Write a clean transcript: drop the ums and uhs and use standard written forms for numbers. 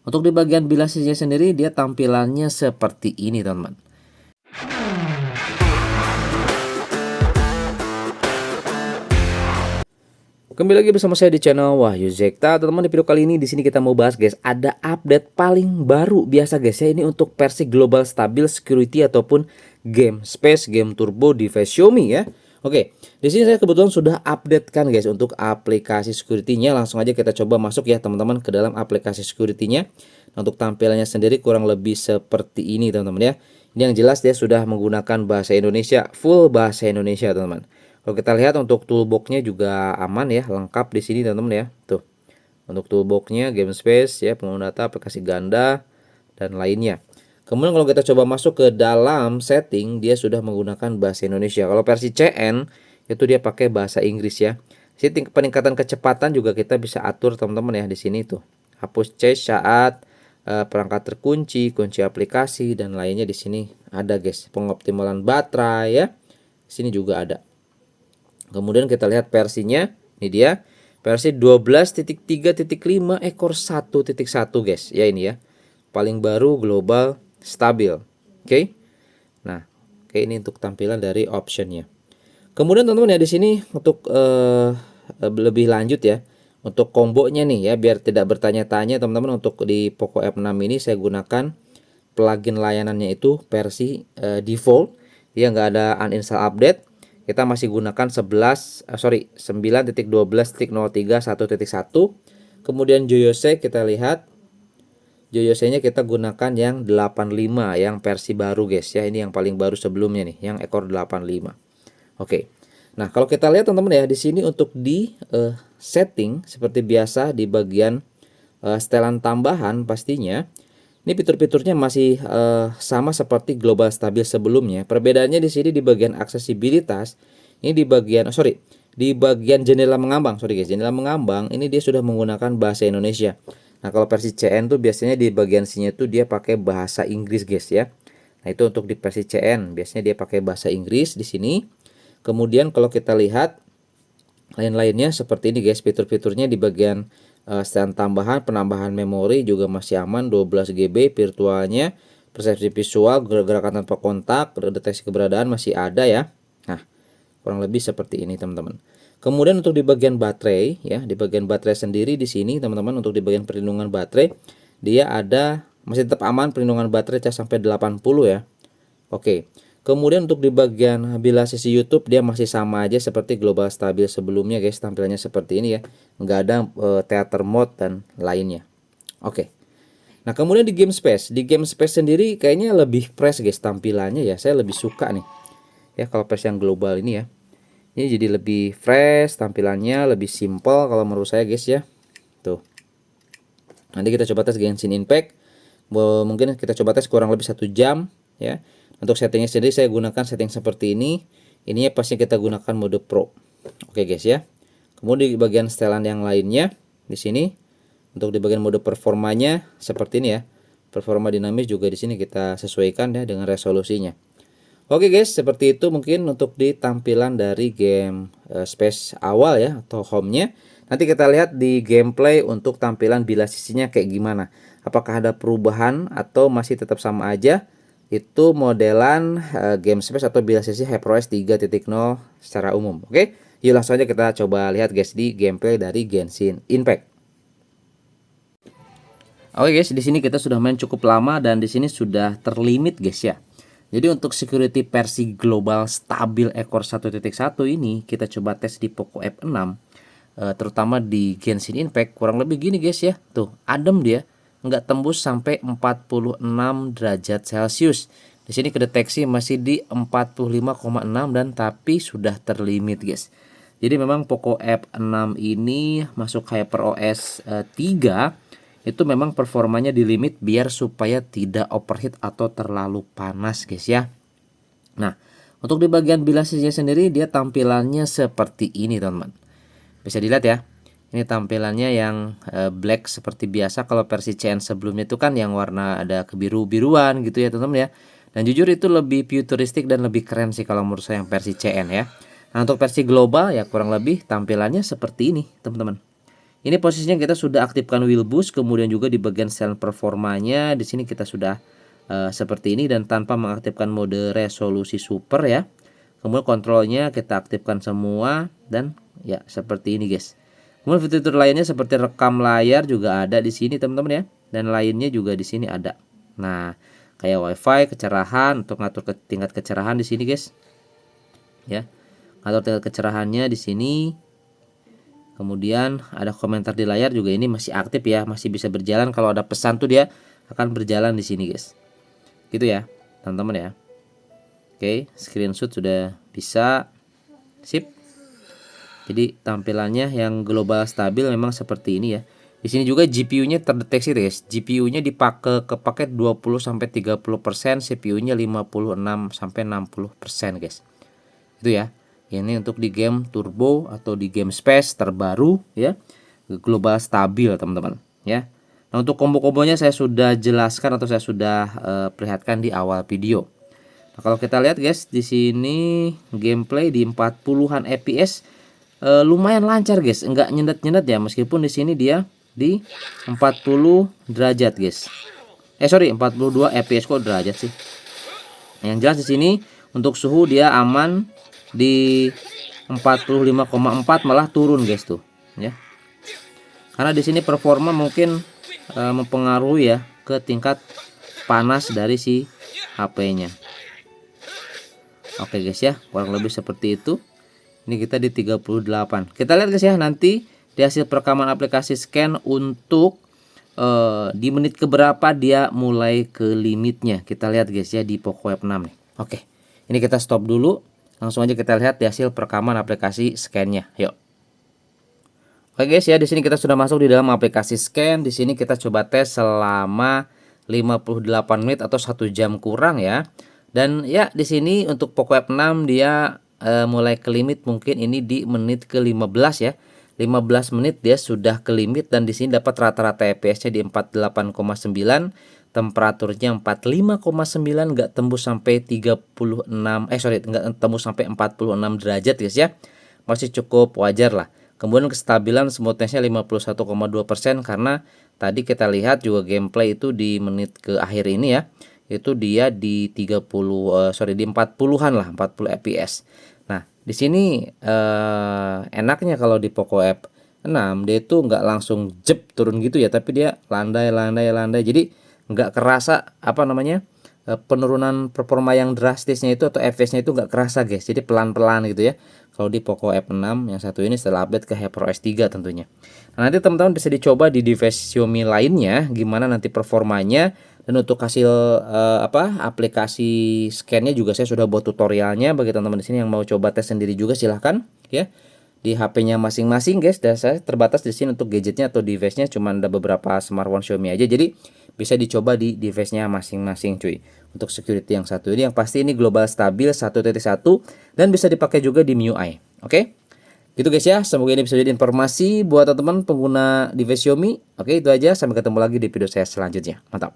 Untuk di bagian bilasisnya sendiri dia tampilannya seperti ini teman-teman. Kembali lagi bersama saya di channel Wahyu Zekta. Teman-teman, di video kali ini di sini kita mau bahas guys, ada update paling baru biasa guys ya, ini untuk versi Global Stable Security ataupun Game Space Game Turbo device Xiaomi ya. Oke, di sini saya kebetulan sudah update kan guys untuk aplikasi security-nya. Langsung aja kita coba masuk ya teman-teman ke dalam aplikasi security-nya. Untuk tampilannya sendiri kurang lebih seperti ini teman-teman ya. Ini yang jelas dia sudah menggunakan bahasa Indonesia, full bahasa Indonesia teman-teman. Kalau kita lihat untuk toolboxnya juga aman ya, lengkap di sini teman-teman ya. Tuh, untuk toolboxnya, game space ya, pengguna data, aplikasi ganda dan lainnya. Kemudian kalau kita coba masuk ke dalam setting, dia sudah menggunakan bahasa Indonesia. Kalau versi CN itu dia pakai bahasa Inggris ya. Setting peningkatan kecepatan juga kita bisa atur teman-teman ya di sini tuh. Hapus cache saat perangkat terkunci, kunci aplikasi dan lainnya di sini ada guys. Pengoptimalan baterai ya. Di sini juga ada. Kemudian kita lihat versinya, ini dia versi 12.3.5 ekor 1.1 guys. Ya ini ya. Paling baru global stabil. Oke. Nah, oke ini untuk tampilan dari optionnya. Kemudian teman-teman ya di sini untuk lebih lanjut ya. Untuk kombonya nih ya, biar tidak bertanya-tanya teman-teman, untuk di Poco F6 ini saya gunakan plugin layanannya itu versi default. Dia nggak ada uninstall update. Kita masih gunakan 9.12.1.1.1. Kemudian Joyose kita lihat, Joyose nya kita gunakan yang 85 yang versi baru guys ya. Ini yang paling baru sebelumnya nih, yang ekor 85. Oke. Nah, kalau kita lihat teman-teman ya di sini untuk di setting seperti biasa di bagian setelan tambahan pastinya. Ini fitur-fiturnya masih sama seperti Global Stabil sebelumnya. Perbedaannya di sini di bagian aksesibilitas, ini di bagian di bagian jendela mengambang, jendela mengambang ini dia sudah menggunakan bahasa Indonesia. Nah, kalau versi CN tuh biasanya di bagian sini tuh dia pakai bahasa Inggris guys ya. Nah, itu untuk di versi CN biasanya dia pakai bahasa Inggris di sini. Kemudian kalau kita lihat lain-lainnya seperti ini guys, fitur-fiturnya di bagian stand tambahan, penambahan memori juga masih aman, 12 GB virtualnya, persepsi visual, gerakan tanpa kontak, deteksi keberadaan masih ada ya. Nah, kurang lebih seperti ini teman-teman. Kemudian untuk di bagian baterai ya, di bagian baterai sendiri di sini teman-teman, untuk di bagian perlindungan baterai dia ada masih tetap aman, perlindungan baterai cas sampai 80 ya. Oke. Kemudian untuk di bagian bila sisi YouTube dia masih sama aja seperti Global Stabil sebelumnya guys, tampilannya seperti ini ya, nggak ada theater mode dan lainnya. Oke. Nah, kemudian di game space sendiri kayaknya lebih fresh guys tampilannya ya, saya lebih suka nih ya kalau versi yang global ini ya. Ini jadi lebih fresh tampilannya, lebih simple kalau menurut saya guys ya. Tuh, nanti kita coba tes Genshin Impact, mungkin kita coba tes kurang lebih 1 jam ya. Untuk settingnya sendiri saya gunakan setting seperti ini. Ininya pasti kita gunakan mode Pro. Oke guys ya. Kemudian di bagian setelan yang lainnya di sini untuk di bagian mode performanya seperti ini ya. Performa dinamis juga di sini kita sesuaikan ya dengan resolusinya. Oke guys, seperti itu mungkin untuk di tampilan dari game space awal ya atau home-nya. Nanti kita lihat di gameplay untuk tampilan bila sisinya kayak gimana. Apakah ada perubahan atau masih tetap sama aja? Itu modelan game space atau bila sisi HyperOS 3.0 secara umum. Oke, yuk langsung aja kita coba lihat guys di gameplay dari Genshin Impact. Oke guys, di sini kita sudah main cukup lama dan di sini sudah terlimit guys ya. Jadi untuk security versi global stabil ekor 1.1 ini kita coba tes di Poco F6, terutama di Genshin Impact kurang lebih gini guys ya. Tuh, adem dia. Nggak tembus sampai 46 derajat Celcius. Di sini kedeteksi masih di 45,6 dan tapi sudah terlimit guys. Jadi memang Poco F6 ini masuk HyperOS 3 itu memang performanya di limit biar supaya tidak overheat atau terlalu panas guys ya. Nah, untuk di bagian bilasnya sendiri dia tampilannya seperti ini teman-teman. Bisa dilihat ya. Ini tampilannya yang black seperti biasa. Kalau versi CN sebelumnya itu kan yang warna ada kebiru-biruan gitu ya teman-teman ya. Dan jujur itu lebih futuristik dan lebih keren sih kalau menurut saya yang versi CN ya. Nah, untuk versi global ya kurang lebih tampilannya seperti ini teman-teman. Ini posisinya kita sudah aktifkan wheel boost, kemudian juga di bagian silent performanya di sini kita sudah seperti ini dan tanpa mengaktifkan mode resolusi super ya. Kemudian kontrolnya kita aktifkan semua dan ya seperti ini guys. Kemudian fitur lainnya seperti rekam layar juga ada di sini teman-teman ya, dan lainnya juga di sini ada. Nah, kayak WiFi, kecerahan untuk ngatur tingkat kecerahan di sini guys. Ya. Ngatur tingkat kecerahannya di sini. Kemudian ada komentar di layar juga, ini masih aktif ya, masih bisa berjalan. Kalau ada pesan tuh dia akan berjalan di sini guys. Gitu ya, teman-teman ya. Oke, screenshot sudah bisa. Sip. Jadi tampilannya yang global stabil memang seperti ini ya. Di sini juga GPU-nya terdeteksi guys. GPU-nya dipakai ke paket 20 sampai 30%, CPU-nya 56 sampai 60% guys. Itu ya. Ini untuk di game turbo atau di game space terbaru ya. Global stabil teman-teman ya. Nah, untuk combo-kombonya saya sudah jelaskan atau saya sudah perlihatkan di awal video. Nah, kalau kita lihat guys, di sini gameplay di 40-an FPS lumayan lancar guys, enggak nyendat-nyendat ya, meskipun di sini dia di 40 derajat guys. Sorry, 42 FPS kok derajat sih. Yang jelas di sini untuk suhu dia aman di 45,4, malah turun guys tuh ya. Karena di sini performa mungkin mempengaruhi ya ke tingkat panas dari si HP-nya. Oke guys ya, kurang lebih seperti itu. Ini kita di 38. Kita lihat guys ya, nanti di hasil perekaman aplikasi scan untuk di menit keberapa dia mulai ke limitnya. Kita lihat guys ya di Poco F6 nih. Oke, ini kita stop dulu. Langsung aja kita lihat di hasil perekaman aplikasi scan-nya. Yuk. Oke guys ya, di sini kita sudah masuk di dalam aplikasi scan. Di sini kita coba tes selama 58 menit atau 1 jam kurang ya. Dan ya di sini untuk Poco F6 dia mulai ke limit mungkin ini di menit ke-15 ya. 15 menit dia sudah ke limit dan di sini dapat rata-rata FPS-nya di 48,9, temperaturnya 45,9, nggak tembus sampai 36 nggak tembus sampai 46 derajat guys ya. Masih cukup wajar lah. Kemudian kestabilan smoothness-nya 51,2% karena tadi kita lihat juga gameplay itu di menit ke akhir ini ya. Itu dia di di 40-an lah, 40 fps. Nah, di sini enaknya kalau di Poco F6 dia itu nggak langsung jep turun gitu ya, tapi dia landai. Jadi nggak kerasa apa namanya penurunan performa yang drastisnya itu atau FPS-nya itu nggak kerasa guys. Jadi pelan-pelan gitu ya. Kalau di Poco F6 yang satu ini setelah update ke HyperOS 3 tentunya. Nah, nanti teman-teman bisa dicoba di device Xiaomi lainnya gimana nanti performanya. Dan untuk hasil aplikasi scan-nya juga saya sudah buat tutorialnya bagi teman-teman di sini yang mau coba tes sendiri juga silahkan ya di HP-nya masing-masing guys. Dan saya terbatas di sini untuk gadgetnya atau device-nya cuma ada beberapa smartphone Xiaomi aja, jadi bisa dicoba di device-nya masing-masing cuy. Untuk security yang satu ini yang pasti ini global stabil 1.1 dan bisa dipakai juga di MIUI. Oke? Gitu guys ya, semoga ini bisa jadi informasi buat teman-teman pengguna device Xiaomi. Oke, itu aja, sampai ketemu lagi di video saya selanjutnya. Mantap.